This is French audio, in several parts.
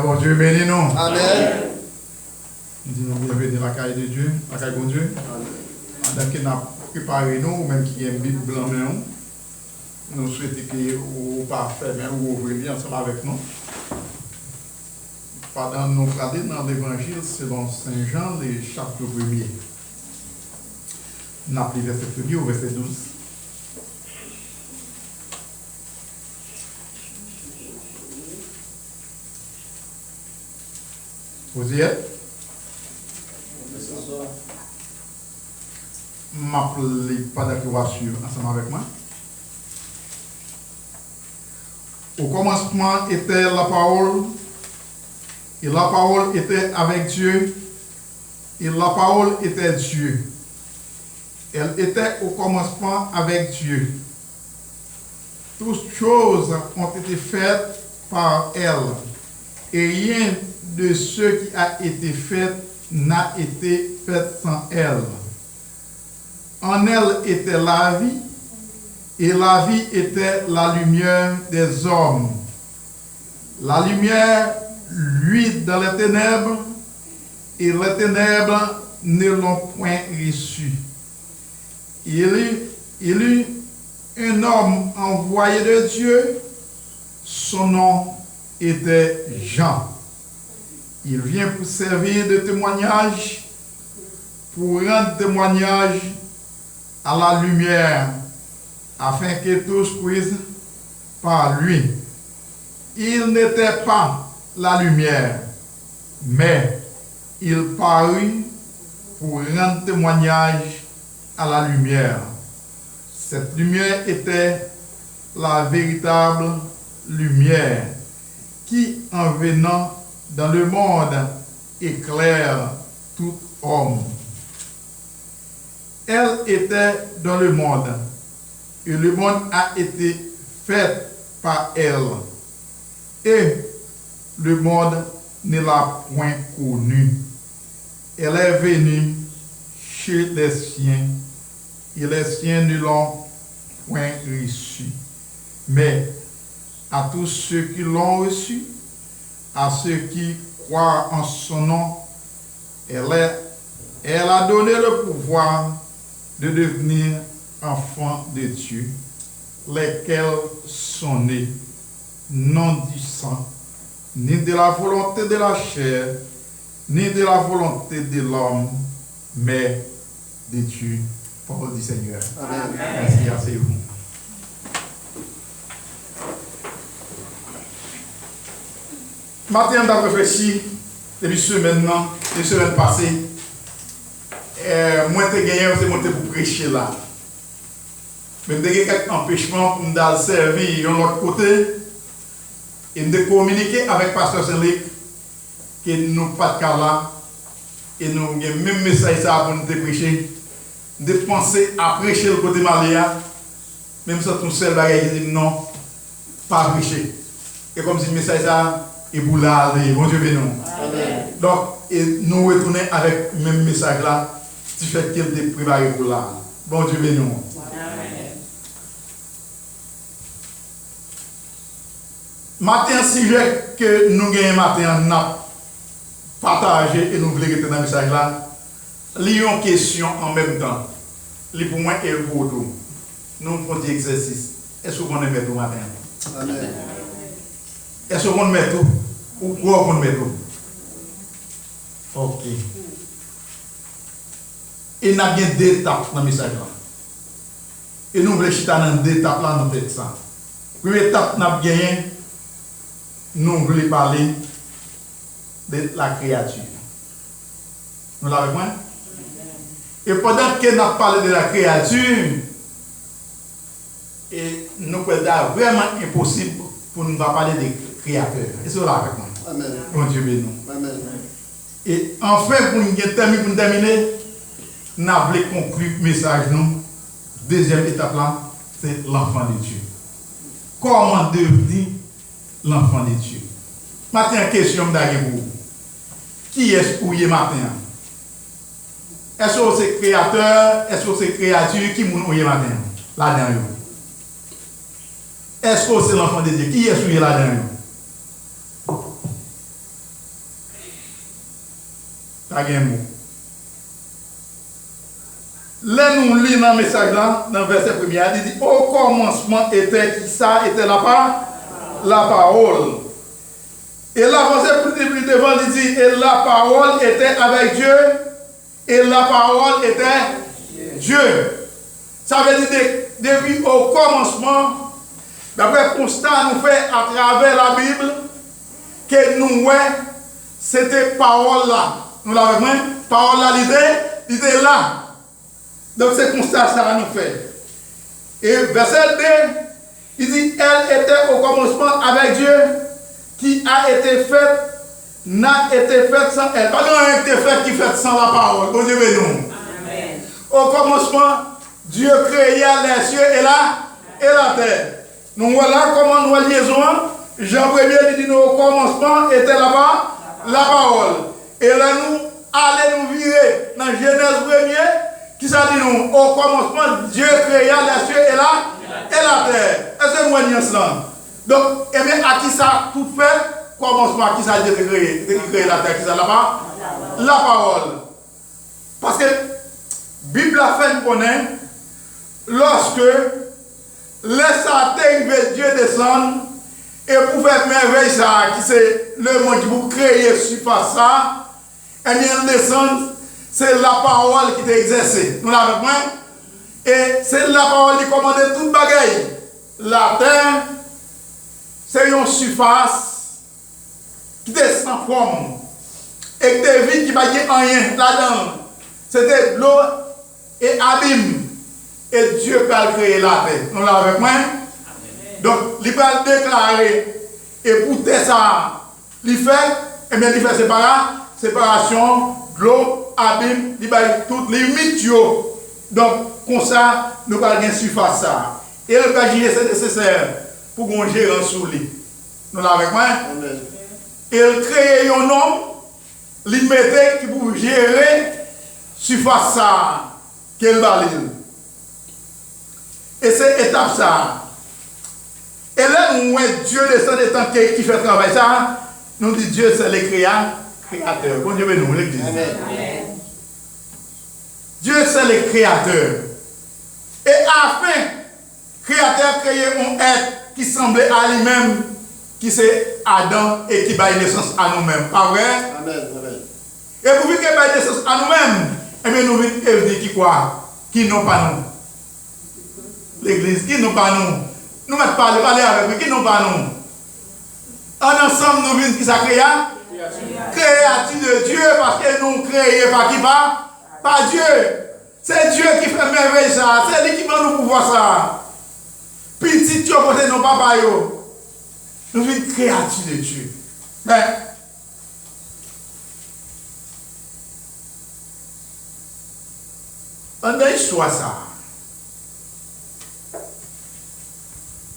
Bon Dieu bénis nous. Amen. Nous disons bienvenue dans la caille de Dieu, la caille de Dieu. Pendant que nous avons préparé nous, ou même qui est une Bible blanc, nous souhaitons que vous parfait, ou ouvrir ensemble avec nous. Pendant nous regarder dans l'évangile selon Saint Jean, le chapitre 1er. Nous avons pris verset 1er au verset 12. Vous y êtes? Je ne m'appelle pas d'accord ensemble avec moi. Au commencement était la parole, et la parole était avec Dieu, et la parole était Dieu. Elle était au commencement avec Dieu. Toutes choses ont été faites par elle, et rien de ce qui a été fait n'a été fait sans elle. En elle était la vie, et la vie était la lumière des hommes. La lumière luit dans les ténèbres, et les ténèbres ne l'ont point reçue. Il y eut un homme envoyé de Dieu, son nom était Jean. Il vient pour servir de témoignage, pour rendre témoignage à la lumière, afin que tous puissent par lui. Il n'était pas la lumière, mais il parut pour rendre témoignage à la lumière. Cette lumière était la véritable lumière qui, en venant dans le monde, éclaire tout homme. Elle était dans le monde, et le monde a été fait par elle, et le monde ne l'a point connue. Elle est venue chez les siens, et les siens ne l'ont point reçue. Mais à tous ceux qui l'ont reçue, à ceux qui croient en son nom, elle a donné le pouvoir de devenir enfants de Dieu, lesquels sont nés, non du sang, ni de la volonté de la chair, ni de la volonté de l'homme, mais de Dieu. Parole du Seigneur. Amen. Merci, asseyez-vous. Matin, on a réfléchi, depuis semaine passée, moi, je suis monté pour prêcher là. Mais je suis quelques empêchements pour me servir de l'autre côté et de communiquer avec le pasteur Célic que nous ne pas de cas là et nous avons le même message pour nous prêcher. De penser à prêcher le côté Malia, même si nous seul bagage dit non, pas prêcher. Et comme si le message est boulard, bon Dieu béni. Donc, et nous retournons avec le même message là, qui fait qu'il est préparé pour là. Bon Dieu béni. Matin, sujet que nous gagnons matin, nous avons partagé et nous voulons rester dans le message là. Lions question en même temps. Li pour moi et pour nous. Nous faisons des exercices. Est-ce qu'on met tout matin? Amen. Est-ce qu'on met tout? Ou quoi qu'on met tout? Ok. Et nous avons deux étapes dans le message là. Et nous voulons chiter dans deux étapes là dans notre ça. Première étape, nous avons gagné. Nous voulons parler de la créature. Nous l'avons avec moi? Et pendant que nous parlons de la créature, et nous pouvons dire vraiment impossible pour nous parler des créateurs. Et c'est là avec moi. Amen. Bon Dieu béni. Amen. Et enfin, pour nous terminer, nous voulons conclure le message. Deuxième étape là, c'est l'enfant de Dieu. Comment devenir l'enfant de Dieu? Maintenant, question d'arriver. Qui est-ce pour y matin? Est-ce que c'est créateur, est-ce que c'est créature qui nous est matin? Là-dedans. Est-ce que c'est l'enfant de Dieu? Qui est-ce là-dedans? pas un mot. Là, nous lisons dans le message là, dans le verset premier, il dit au commencement était qui ça? Était la parole. Et là, plus devant, il dit et la parole était avec Dieu, et la parole était Dieu. Ça veut dire depuis au commencement, d'après constat nous fait à travers la Bible, que nous, c'était parole là. Nous l'avons vu, parole là, il était là. Donc c'est constat ça nous fait. Et verset 2, il dit, elle était au commencement avec Dieu, qui a été faite, n'a été faite sans elle. Pas d'un été fait qui fait sans la parole. Bon Dieu béni nous. Amen. Au commencement, Dieu créa les cieux et la terre. Nous voilà comment nous liaison. Jean 1er dit nous au commencement était là-bas la parole. Et là nous allons nous virer dans Genèse 1er qui ça dit nous au commencement Dieu créa les cieux et la terre. Est-ce que nous voyons cela? Donc, eh bien, à qui ça tout fait? Commencement, à qui ça a été créé la terre? Qui ça là-bas? La parole. Parce que Bible a fait nous connaître lorsque les Satan Dieu descend et pour faire merveille ça, qui c'est le monde qui vous créer sur ça, et bien descend, c'est la parole qui est exercée. Nous l'avons point. Et c'est la parole qui commande toute bagaille. La terre, c'est une surface qui est sans forme. Et des vides qui ne sont rien là-dedans. C'était l'eau et abîme. Et Dieu va créer la terre. Nous l'avons point. Donc, il va déclarer. Et pour ça, il fait, et bien, il fait séparation, l'eau, abîme, il va toutes les limites. Donc, comme ça, nous allons avoir une surface. Ça. Et le PJE, c'est nécessaire pour qu'on gère sous lui. Nous l'avons quoi? Il crée un homme, il mettait qui pour gérer surface ça, qu'elle va lire. Et c'est étape ça. Et là, nous voyons Dieu descend des temps qui fait travail ça. Nous disons Dieu, c'est le créateur. Bon Dieu, nous l'église. Dieu, c'est le créateur. Et afin, le créateur créé un être qui semblait à lui-même, qui c'est Adam et qui baille naissance à nous-mêmes. Pas vrai? Amen. Et pour qu'il baille naissance à nous-mêmes, eh bien, nous venons qui quoi? Qui n'ont pas nous? L'église, qui n'ont pas nous? Nous mettons parler avec nous, qui n'ont pas nous? En ensemble, nous venons qui ça créé? Créature de Dieu, parce que nous créons par qui va? Par Dieu. C'est Dieu qui fait merveille ça. C'est lui qui va nous pouvoir ça. Petit, tu as porté nos papas. Nous sommes une créature de Dieu. Mais, on a histoire ça.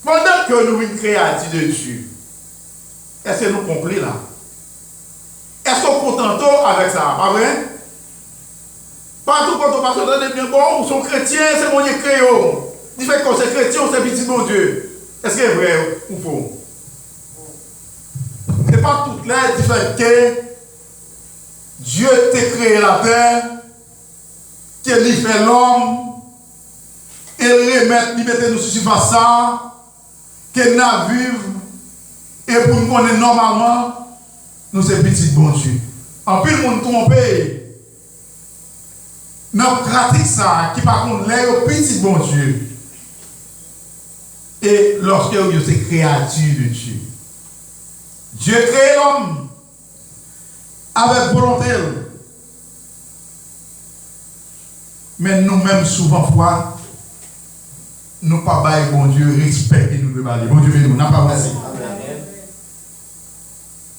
Pendant que nous sommes une créature de Dieu, est-ce que nous comprenons là? Est-ce qu'on est content avec ça? Pas vrai? Partout quand on passe, on est bien bon, ou sont chrétiens, c'est mon Dieu créole. Il fait qu'on c'est chrétien, c'est petit bon Dieu. Est-ce que c'est vrai ou faux? C'est pas toute l'aide qui fait que Dieu t'a créé la terre, qu'il fait l'homme, et il mette nous sur ça, qu'il n'a vivre, et pour nous connaître normalement, nous c'est petit bon Dieu. En plus, le monde trompé. Nous pratiquons ça, qui par contre l'air au petit bon Dieu. Et lorsque vous êtes créature de Dieu, Dieu crée l'homme avec volonté. Mais nous-mêmes, souvent, fois, nous ne pas bailler bon Dieu, respect et nous devons aller. Bon Dieu, nous n'avons pas passé.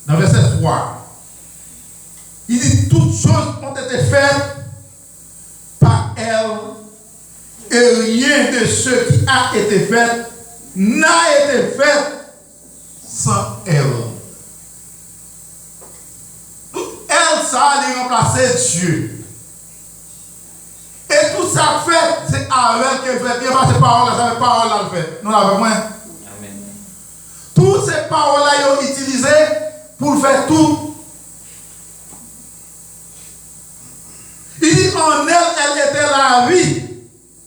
Dans verset 3, il dit toutes choses ont été faites par elle, et rien de ce qui a été fait n'a été fait sans elle. Elle, ça a remplacé Dieu. Et tout ça fait, c'est avec qu'elle fait. Il n'y a pas ces paroles-là, c'est paroles-là le fait. Nous l'avons moins. Toutes ces paroles-là, ils ont utilisé pour faire tout.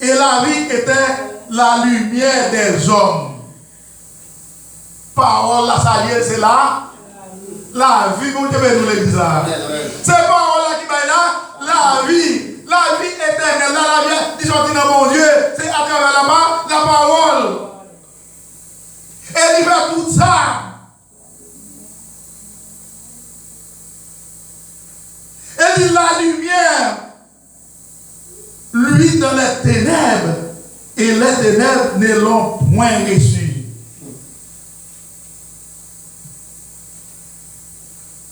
Et la vie était la lumière des hommes. Parole, la sagesse, c'est là. La vie, vous devez nous le dire. C'est parole là qui va là. La vie éternelle, la vie, disons dans mon Dieu, c'est à travers la parole. Et il fait tout ça. Et dit la lumière, lui dans les ténèbres, et les ténèbres ne l'ont point reçu.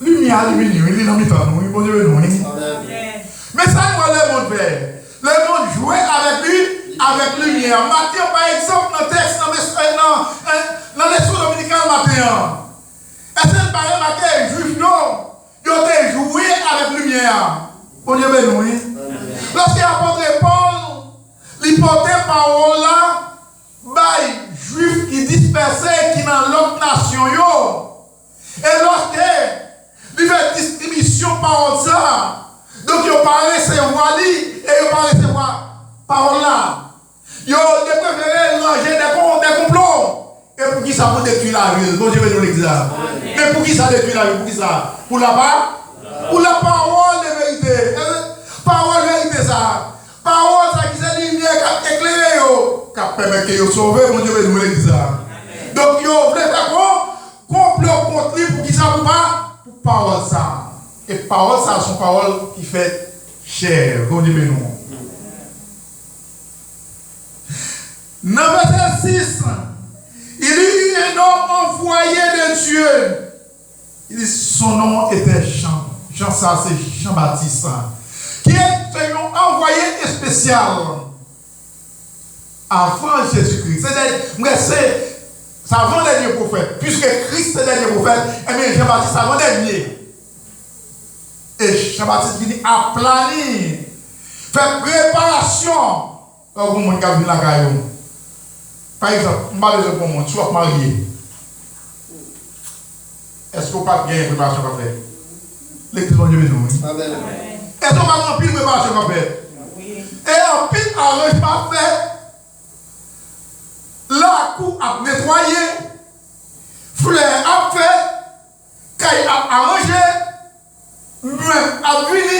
Lumière, il est dans le temps, bon Dieu, nous. Mais ça, nous, le monde fait. Le monde jouait avec lui, avec lumière. Matthieu, par exemple, dans le texte, dans les sous dominicales, Matthieu. Est-ce que le parent Matthieu, juif, non? Il a joué avec lumière. Bon Dieu, nous. Lorsque l'apôtre Paul, il portait parole là, by juifs qui dispersaient, qui dans l'autre nation, et lorsque il fait distribution parole ça, donc il pas recevoir lui, et il pas recevoir parole là. Il préféré ranger des complots. Et pour qui ça peut détruire la ville? Bon Dieu, nous l'exemple. Mais pour qui ça détruit la ville? Pour qui ça? Pour la parole de vérité. Parole vérité ça. Parole ça qui c'est lumière qui éclaire qui permet que vous sauver, mon Dieu, nous l'exemple. Donc vous voulez faire quoi? Complot contre lui pour qui ça pour pas? Pour parole ça. Et parole ça sont paroles qui fait chair. Bon Dieu, nous. Dans verset 6, il y eut un homme envoyé de Dieu. Il dit son nom était Jean. Jean, ça c'est Jean-Baptiste. Qui est un envoyé spécial avant Jésus-Christ. C'est avant dernier prophète. Puisque Christ est dernier prophète, et bien Jean-Baptiste avant dernier. Et Jean-Baptiste vient à planir, faire préparation. Quand vous avez vu la caillou. Par exemple, je vais dire pour moi, tu vas marier. Est-ce que vous n'avez pas bien une préparation à faire? L'église de Dieu, nous. Est-ce qu'on va remplir une préparation à faire? Et en pile arrangement fait, la cour a nettoyé, fleur a fait, caille a arrangé, même a venu,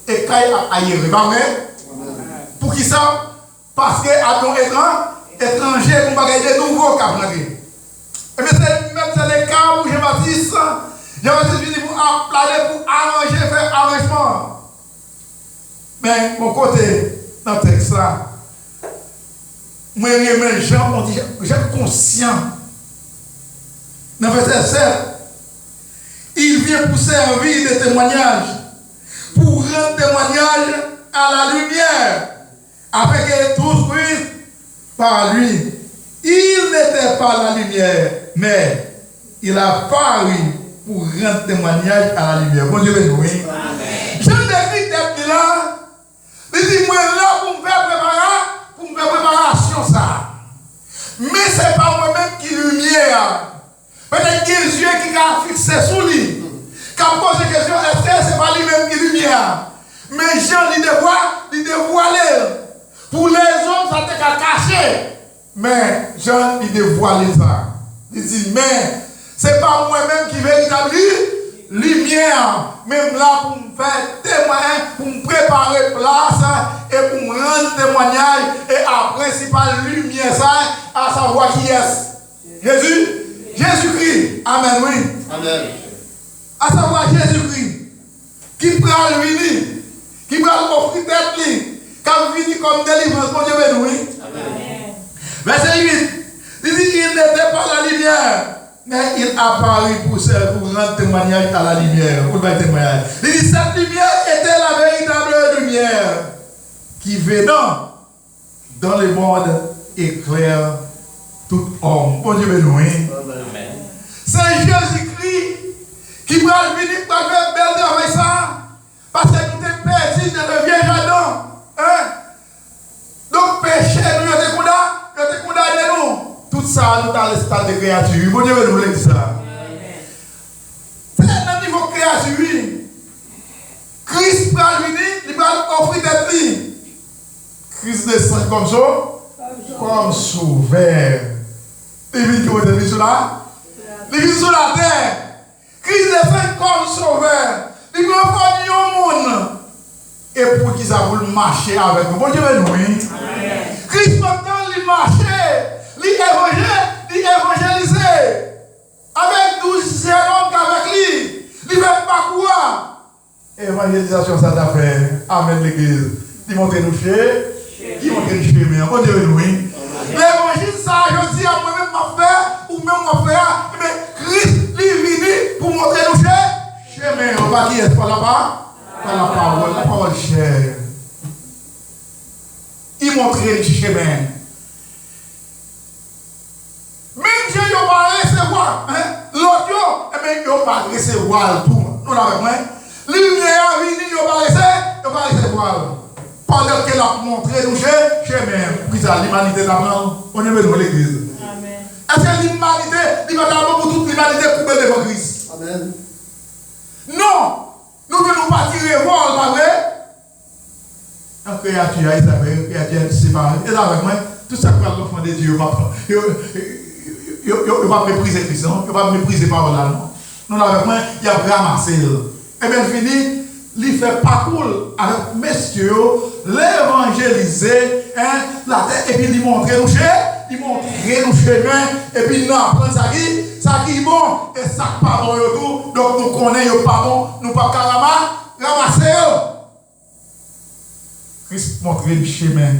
et caille a aéré. Pour qui ça? Parce que à ton étranger, pour bagailler des nouveaux cap. Et même c'est le cas où Jean-Baptiste venu pour planer, pour arranger, faire arrangement. Mais mon côté, dans le texte là, moi et mes gens ont dit, j'ai conscient. Dans le verset 7, il vient pour servir de témoignage, pour rendre témoignage à la lumière, afin que tous puissent par lui. Il n'était pas la lumière, mais il a paru pour rendre témoignage à la lumière. Bon Dieu, oui. Je décris d'être là. Il dit, moi là pour me faire préparation ça. Mais ce n'est pas moi-même qui lumière. Peut-être qu'il y a des yeux qui ont fixé sur lui. Quand on pose la question, est-ce que ce n'est pas lui-même qui lumière? Mais Jean, il dévoile. Pour les hommes, ça t'est qu'à cacher. Mais Jean, il dévoile ça. Il dit, mais ce n'est pas moi-même qui vais établir lumière. Même là pour me faire témoin, pour me préparer place et pour me rendre témoignage. Et la principale lumière, ça, à savoir qui est. Jésus-Christ. Amen, oui. Amen. À savoir Jésus-Christ. Qui prend venir. Qui prend offrir tête lui. Qui venu comme délivrance. Mon Dieu, oui. Amen. Verset 8. Il dit qu'il n'était pas la lumière. Mais il apparut pour rendre témoignage à la lumière. Pour faire témoignage. Il dit cette lumière était la véritable lumière qui venant dans le monde éclaire tout homme. Bon Dieu, oui. C'est Jésus-Christ qui va venir pour faire belle avec ça. Parce que nous sommes perdus dans le vieil jardin. Hein? Donc, péché, nous sommes condamnés, nous. Tout ça, nous dans le stade de créature. Bon Dieu, nous voulons ça. C'est un niveau créature. Christ va venir, il va offrir des prix. Christ descend comme ça, comme sauveur. Il vit sur la terre. Christ descend comme sauveur. Il veut faire du monde. Et pour qui ça vous marcher avec nous? Bon Dieu, oui. Christ maintenant, il marchait, il évangélisait. Avec 12 hommes qu'avec lui. Il ne fait pas quoi? Évangélisation, ça t'a fait. Amen l'église. Il montre nous chez. Il montre nous chez. Bon Dieu, oui. L'évangile, ça, je dis à moi-même, ma frère, ou même mon frère, mais Christ, il est venu pour montrer nous chez. Chemin. On va dire, pas là-bas. Par la parole chère. Il montrait le chemin. Même si je ne pas recevoir, l'autre, il ne pas recevoir tout. Nous l'avons dit. Lumière vient, il ne pas recevoir. Pendant qu'elle a montré le chemin. Puis ça, l'humanité d'abord, on est venu à l'église. Amen. Est-ce que l'humanité, il va d'abord pour toute l'humanité couper devant Christ? Amen. Non! Nous ne venons pas tirer vol, pas vrai? Un créature, il s'est séparé. Et là, avec moi, tout ça que l'enfant de Dieu va prendre. Il ne va pas mépriser Christ, il ne va pas mépriser parole là, non. Nous, avec moi, il a ramassé. Et bien, fini, il fait parcours avec messieurs, l'évangéliser, la tête, et puis il montre nous chemin, et puis il apprend ça qui est bon, et ça pas bon tout. Donc nous connaissons pas bon, nous pas ramasser. Christ montre le chemin,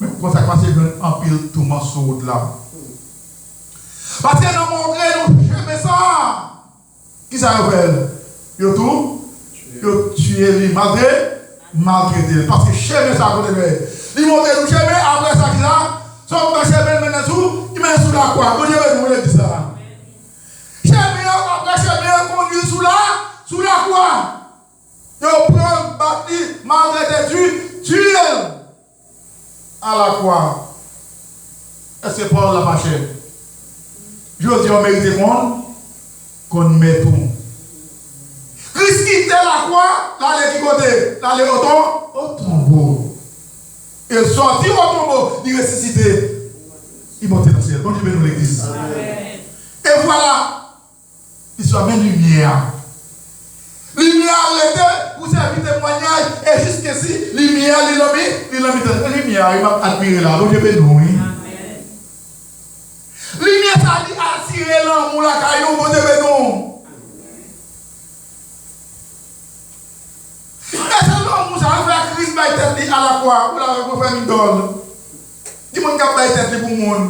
mais pour ça commence en pile tout morceau là. Parce que nous montrons nous chemin ça. Qui ça fait? Yo tout, yo tuer lui malgré Dieu. Parce que chemin ça côté de. Il montre nous chemin après ça qui là. Sauf que chemin maintenant sous, il met sous la croix. Bon Dieu nous le dit ça. Chemin après chemin conduit sous la croix. Yo prend bâti malgré Dieu, tuer à la croix. Est-ce que Paul l'a marché? Je dis on mérite qu'on met tout. Christ quitte la croix, l'aller qui côté, l'aller au tombeau. Il sortit au tombeau, il ressuscité. Il montait dans le ciel. Bon Dieu bénisse l'église. Et voilà, il soit même lumière. Lumière arrêtée pour servir témoignage. Et jusqu'ici, lumière, lumière, il m'a admiré là. Bon Dieu bénisse. Lumière, ça dit attirer l'amour, la caillou, bon Dieu bénisse. Et c'est l'homme, ça va faire Christ by tête à la croix. Vous l'avez fait une donne. Dis-moi qu'il y a tête pour le monde.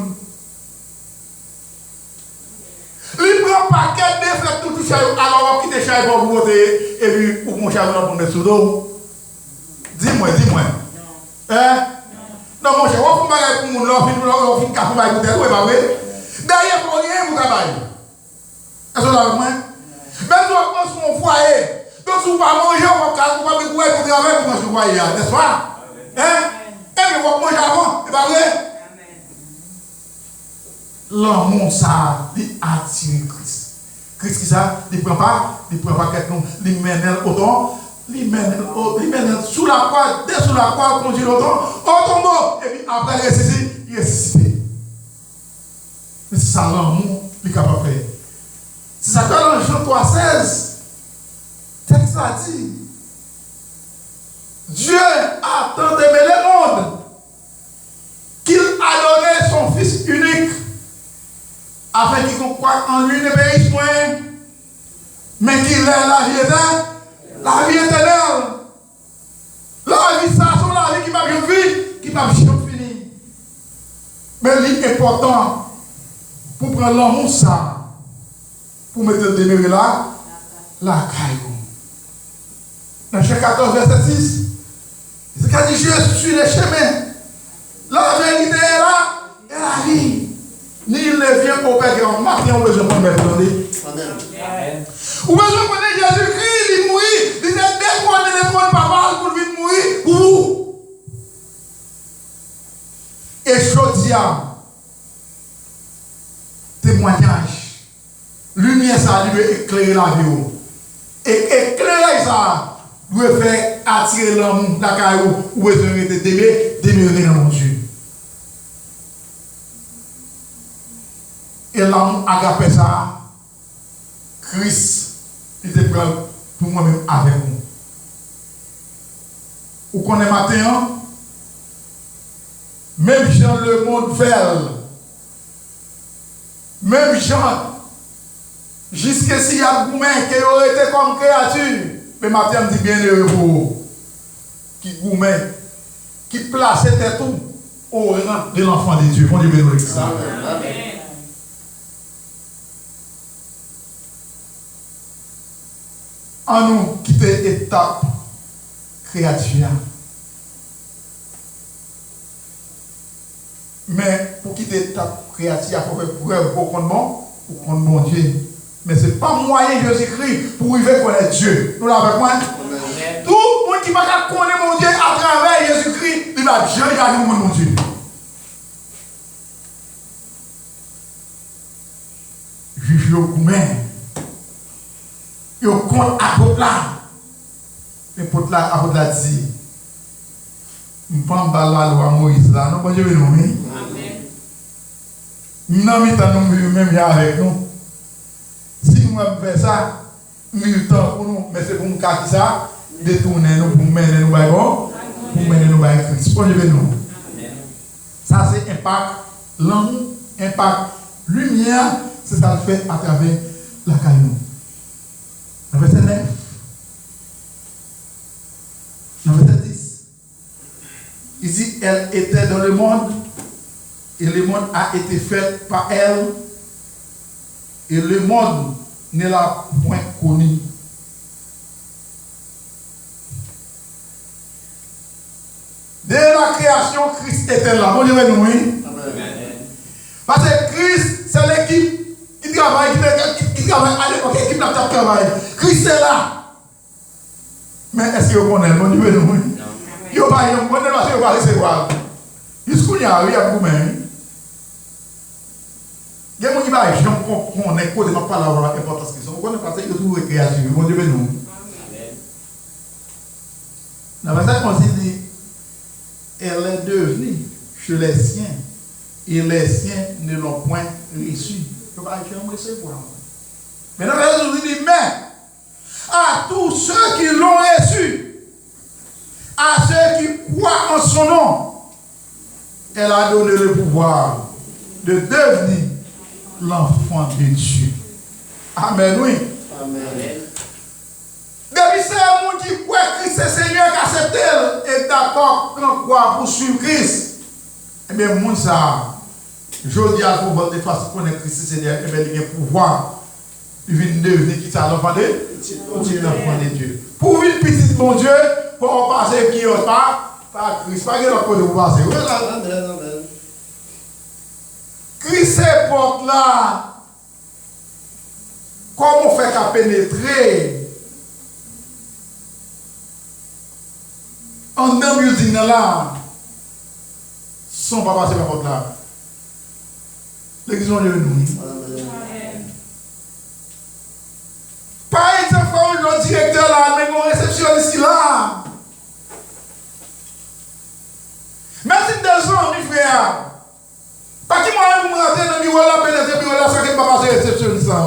Il prend un paquet de flèches tout le chariot. Alors, on quitte le chariot pour vous voter. Et puis, pour mon chariot, on met sous l'eau. Dis-moi. Hein? Non, mon chariot, on va faire pour mon l'offre, on fait un café pour vous. Oui, pas vrai? D'ailleurs, pour rien, vous travaillez. Est-ce que vous avez moi? Même si on pense mon foyer. Donc, si vous ne pouvez pas manger, vous ne pouvez pas vous travailler pour manger le foyer, n'est-ce pas? Hein? Et puis, vous manger avant, c'est pas vrai? L'amour, ça, il attire Christ. Christ, qui ça? Il ne prend pas quelqu'un, il mène autant, il mène sous la croix, dès sous la croix, il conduit autant, au tombeau, et puis après, il ressuscite. Mais c'est ça l'amour, il est capable de faire. C'est ça que dans Jean 3,16, texte ça dit, Dieu a tant aimé le monde qu'il a donné son Fils unique afin qu'il croit en lui ne périsse point, mais qu'il ait la vie éternelle. La vie éternelle. La vie, ça, c'est la vie qui m'a bien vu, qui m'a bien fini. Mais l'important, pour prendre l'amour, ça, pour mettre le demeurer là, la caillou. Dans Jean 14, verset 6, c'est qu'a dit je suis le chemin. La vérité est là, et la vie. Ni il ne vient au Père, on marque, on besoin de mettre dans les. Amen. Ou besoin de connaître Jésus-Christ, il mourit, il est découvert les bonnes paroles pour lui mourir, pour vous. Et Chodia, témoignage, lumière, ça lui éclairer la vie. Et éclairer ça, doit faire attirer l'amour, la caillou, ou besoin de demeurer dans mon Dieu. Et l'amour agapé ça, Christ, il te prend pour moi-même avec nous. Ou qu'on est matin, même Jean le monde fait, même Jean, jusqu'à s'il y a un gourmet qui aurait été comme créature, mais matin me dit bien heureux pour vous, qui gourmet, qui plaçait tout au rang de l'enfant de Dieu. Bon Dieu bénisse ça. Amen. En nous quitter étape créature. Mais pour quitter l'étape créature, il faut faire preuve pour qu'on connaisse mon Dieu. Mais ce n'est pas moyen Jésus-Christ pour arriver à connaître Dieu. Nous l'avons avec moi. Tout le monde qui va connaître mon Dieu à travers Jésus-Christ, il va jamais gagner mon Dieu. Juge le gourmet. Il compte apôtre là. L'apôtre là, apôtre là dit, je ne prends pas la loi Moïse là. Non, bon Dieu, nous. Amen. Nous n'avons même avec nous. Si nous faisons ça, nous temps pour nous, mais c'est pour nous qui ça, détourner nous, pour mener nous par bon, pour mener nous par Christ. Bon Dieu, nous. Ça, c'est impact l'amour, impact lumière, c'est ça le fait à travers la caillou. Verset 9. Verset 10. Il dit, elle était dans le monde, et le monde a été fait par elle, et le monde ne l'a point connu. Dès la création, Christ était là. Bon Dieu, nous, oui. Parce que Christ, c'est l'équipe qui travaille, qui travaille à l'époque, qui n'a pas travaillé. Christ est là. Mais est-ce que vous connaissez? Bon Dieu, nous, oui. Il n'y a pas de monde, parce que vous allez recevoir. Jusqu'où il y a un vous-même. Il y a des gens qui connaissent quoi de ma parole, l'importance qu'ils sont. Vous connaissez parce que vous trouvez créatif. Bon Dieu, nous. Dans le verset, on dit, elle est devenue chez les siens, et les siens ne l'ont point reçu. Je ne vais pas recevoir. Mais dans le verset, on dit, mais à tous ceux qui l'ont reçu, à ceux qui croient en son nom, elle a donné le pouvoir de devenir l'enfant de Dieu. Amen, oui. Amen. Depuis c'est un monde qui croit que Christ est Seigneur, qui accepte et d'accord quand croit pour suivre Christ. Eh bien, le monde ça, je dis à vous, votre façon de connaître Christ Seigneur, eh bien, il y a un pouvoir. Il vient devenir qui ça, l'enfant de Dieu. Pour vivre petit bon Dieu, pour passer qui est pas Christ, pas que l'autre côté vous passer. Christ est porte là. Comment on fait qu'à pénétrer en un building là, sans pas passer par porte là. L'église de nous. Par exemple, le directeur là, mais mon réceptionniste ici là. Merci des gens, mes frères. Pas qui m'a vous me rater dans le bureau là, pénétrer le bureau là, ça qui ne pas passer réceptionniste là.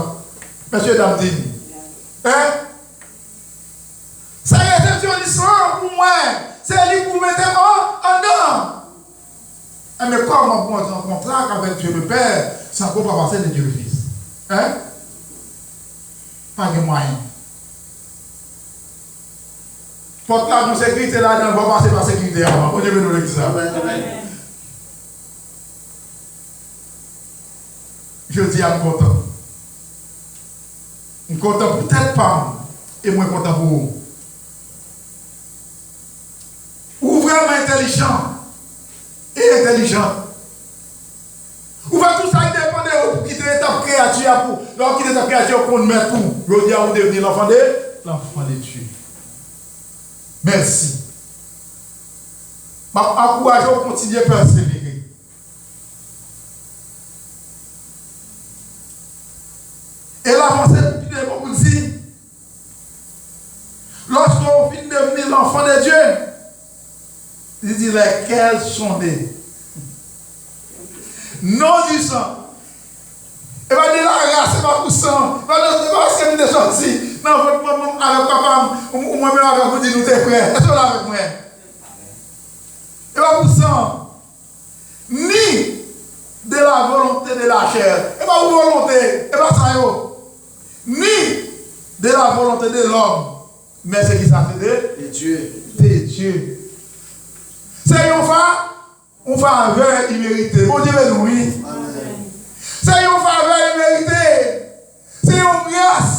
Monsieur Damdine. Hein? Ça réceptionniste là, pour moi, c'est lui pour mettre en dedans. Mais comment on prend un contrat avec Dieu le Père, sans qu'on pas passer de Dieu le Fils? Hein? Pas de moyen. Porte là, mon sécurité là, on va passer par sécurité avant. On devait nous le dire ça. Je dis à mon content. Je suis content peut-être pas, et moi content pour vous. Ou vraiment intelligent et intelligent. Ou va tout ça dépendre pour quitter l'étape créature pour. Lorsqu'on quitte l'étape créature, qu'on met tout. Je dis à vous devenir l'enfant de Dieu. Merci. Je m'encourage à continuer à persévérer. Et la pensée pour vous dire, lorsqu'on finit de Il dit lesquels sont nés. Non du sang. Et va dire la race, c'est pas pour sang. C'est pas parce que nous sommes sortis. Non, votre maman avec papa, ou moi-même avec vous, dit nous t'es frères. Est-ce que là avec moi? Et pas pour sang. Ni de la volonté de la chair. Et pas pour volonté. Et pas ça yo. Ni de la volonté de l'homme. Mais c'est qui ça c'est de Dieu. De Dieu. C'est on fait un verre immérité. Bon Dieu, nous, oui. C'est une faveur immérité. C'est une grâce.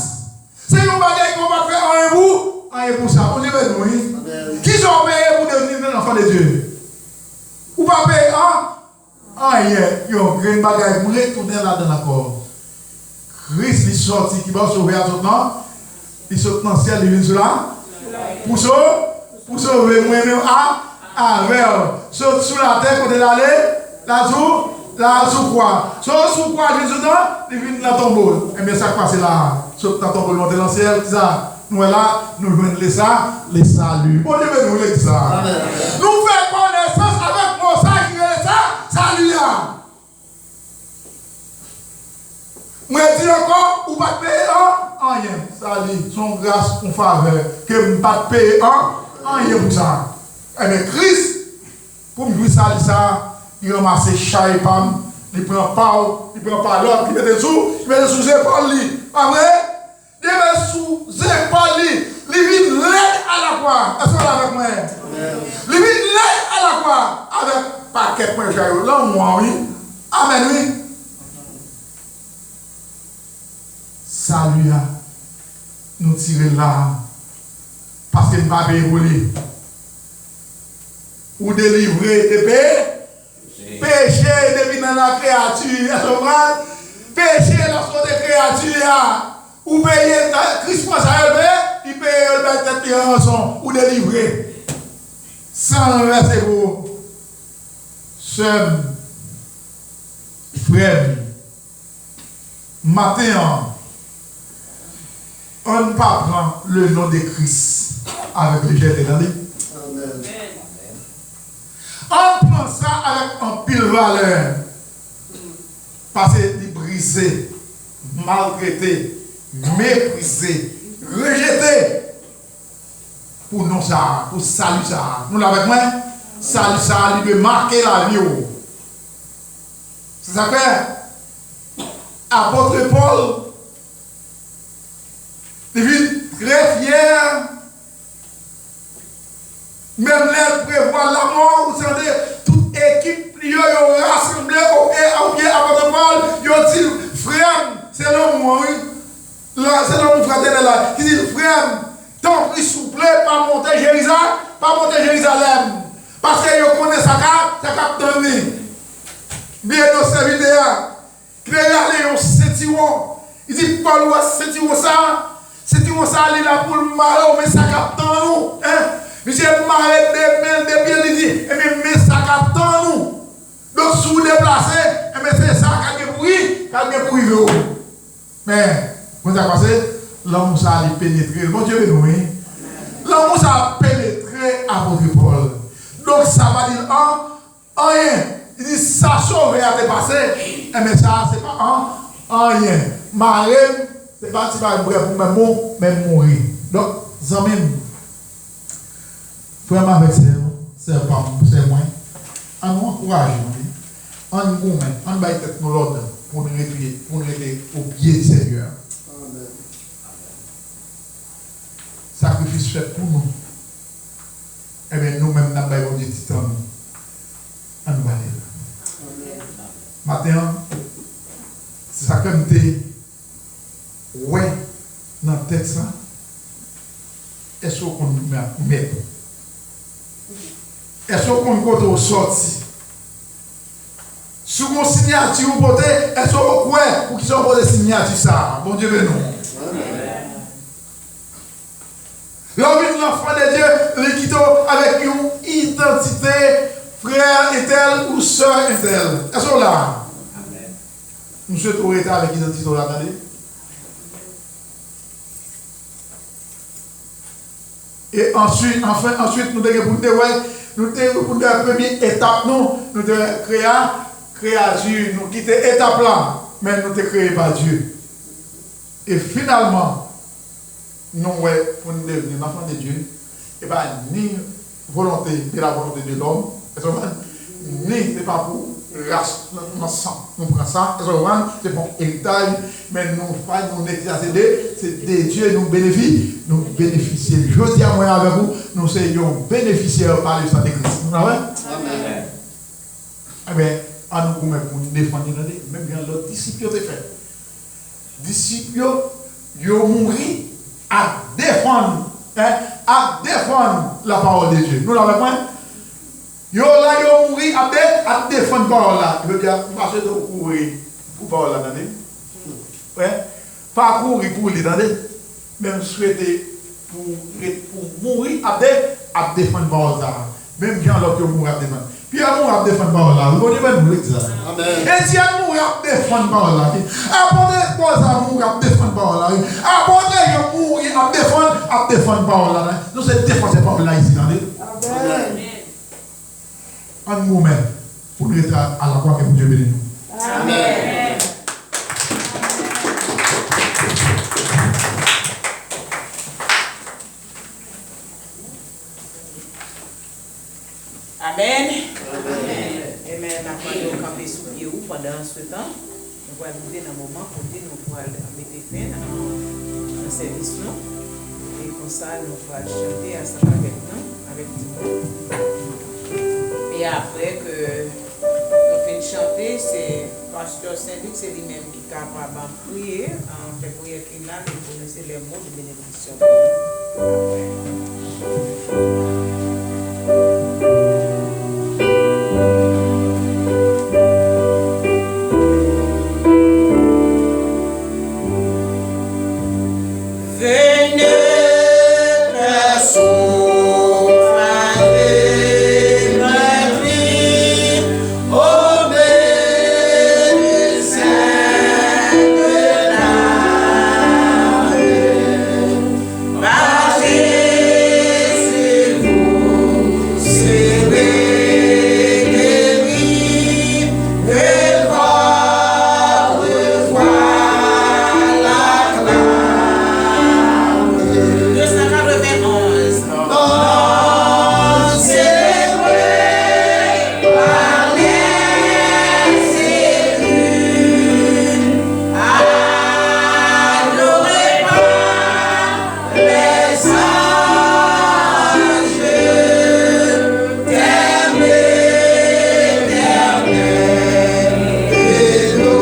C'est une bagaille qu'on va faire en un bout. En un pour ça. Bon Dieu, nous, oui. Qui sont payés pour devenir un enfant de Dieu? Ou pas payer rien. Yo, une bagaille pour retourner là-dedans encore. Christ est sorti qui va sauver à tout temps. Il saute dans le ciel, il vient sur là. Pour sauver moi-même avec. Saute sous la terre, côté d'aller, là-dessous, là-dessous quoi. Saute sous quoi, il vient dedans, il vient dans ton bol. Et bien ça passe là. Saute dans ton bol, monter dans le ciel, ça. Nous là, nous venons les saluts. Bon Dieu, nous les ça. Nous faisons connaissance avec mon sang qui est ça, salut là. Moi je dis encore, ou pas payer rien. Ça dit, son grâce, son faveur, que je ne pas payer rien pour ça. Eh bien, Christ, pour me dire ça, il ramasse chaque femme, il prend pas l'autre, il met sous ses épaules. Pas vrai? Il met sous ses épaules, il vient l'aide à la croix. Est-ce que vous avec moi? Il vient l'aide à la croix. Avec paquet de points, là, moi, oui. Amen, oui. Salut, nous tirons là, parce que nous ne pouvons pas rouler. Ou délivrer de péché depuis dans la créature. Est-ce que péché lorsqu'on est créature, ou payer, Christ pense à élever, il paye peut-être une rançon, ou délivrer. Sans verser vous. Seul, frère, matin, on ne pas prendre le nom de Christ avec le jet de Amen. On prend ça avec un pile valeur. Parce qu'il est brisé, maltraité, méprisé, rejeté. Pour nous ça, pour salut ça. Nous l'avons avec moi, salut ça, il veut marquer la vie. C'est ça que apôtre Paul, il vit très fier. Même l'air prévoit la mort, vous savez, toute équipe, ils ont rassemblé au pied à votre Paul, ils ont dit, frère, c'est l'homme, oui. C'est l'homme fraternel là. Il dit, frère, tant pis souple, pas monter Jérusalem. Parce qu'ils connaissent sa carte donné. Bien nos serviteurs, qui regardent, ils ont il dit, Paul, c'est ça, il est là pour le malheur, mais ça capte nous. Monsieur Maré de bien, il dit, mais ça capte nous. Donc, si vous déplacez, c'est ça qui est pour mais, vous avez passé, l'homme ça a pénétré. Bon Dieu, nous, l'homme ça a pénétré à votre Paul. Donc, ça va dire, rien. Il dit, ça sauve à dépasser. Mais ça, c'est pas rien. Maré, c'est pas si bref pour même mourir. Donc, ça même. Vraiment avec c'est moi. On nous encourage, on nous met, on va être nous l'ordre pour nous rester au pied du Seigneur. Amen. Sacrifice fait pour nous. Et bien nous-mêmes, nous avons des titans. On nous va aller. Maintenant, c'est ça que nous ouais, dans le texte, est-ce qu'on met? Est-ce qu'on peut sortir? Si on signature ou porter, est-ce qu'on croit pour qu'ils soient portés signature ça? Bon Dieu, nous. L'homme l'enfant de Dieu, le quitte avec une identité, frère et tel ou soeur et tel. Est-ce qu'on là? Nous souhaitons être avec l'identité là, attendez. Et ensuite, nous devons dire, nous avons la première étape, nous avons créé Dieu, nous quittons l'étape là, mais nous avons créé par Dieu. Et finalement, nous, pour nous devenir enfants de Dieu, et bien, ni volonté, ni la volonté de l'homme, ni c'est pas pour race, nous prenons ça, c'est pour héritage, mais nous n'exercer, c'est des dieux, nous bénéficier. Je dis à moi avec vous, nous sommes bénéficiaires par le sang de Christ. Amen. Eh bien, à nous pour nous défendre, même bien l'autre disciple ont fait. Disciples, ils ont mouru à défendre la parole de Dieu. Nous l'avons point. Ils ont mouru à défendre la parole là. Je veux dire, marcher de courir pour la parole là. Pas courir pour l'entendre. Même souhaiter pour mourir à défendre la parole là. Même gens qui ont mouru à défendre. Puis il y a à défendre la parole là. Vous voyez même vous ça. Et si il mouru à défendre la parole là. Apportez quoi ça mourir à défendre la parole là. Apportez mourir à défendre la parole là. Nous c'est défendre la parole là ici. Amen. En nous-mêmes, pour nous être à la croix que Dieu bénisse nous. Amen. Amen. Amen. Après, nous allons camper sous pied pendant ce temps. Nous allons arriver dans un moment pour dire nous allons mettre fin à un service. Et comme ça, nous allons chanter ensemble avec nous, avec Timo. Et après que nous finissons de chanter, c'est Pasteur Saint-Luc, c'est lui-même qui est capable de prier, en fait prière finale et prononcer les mots de bénédiction. Venez, personne.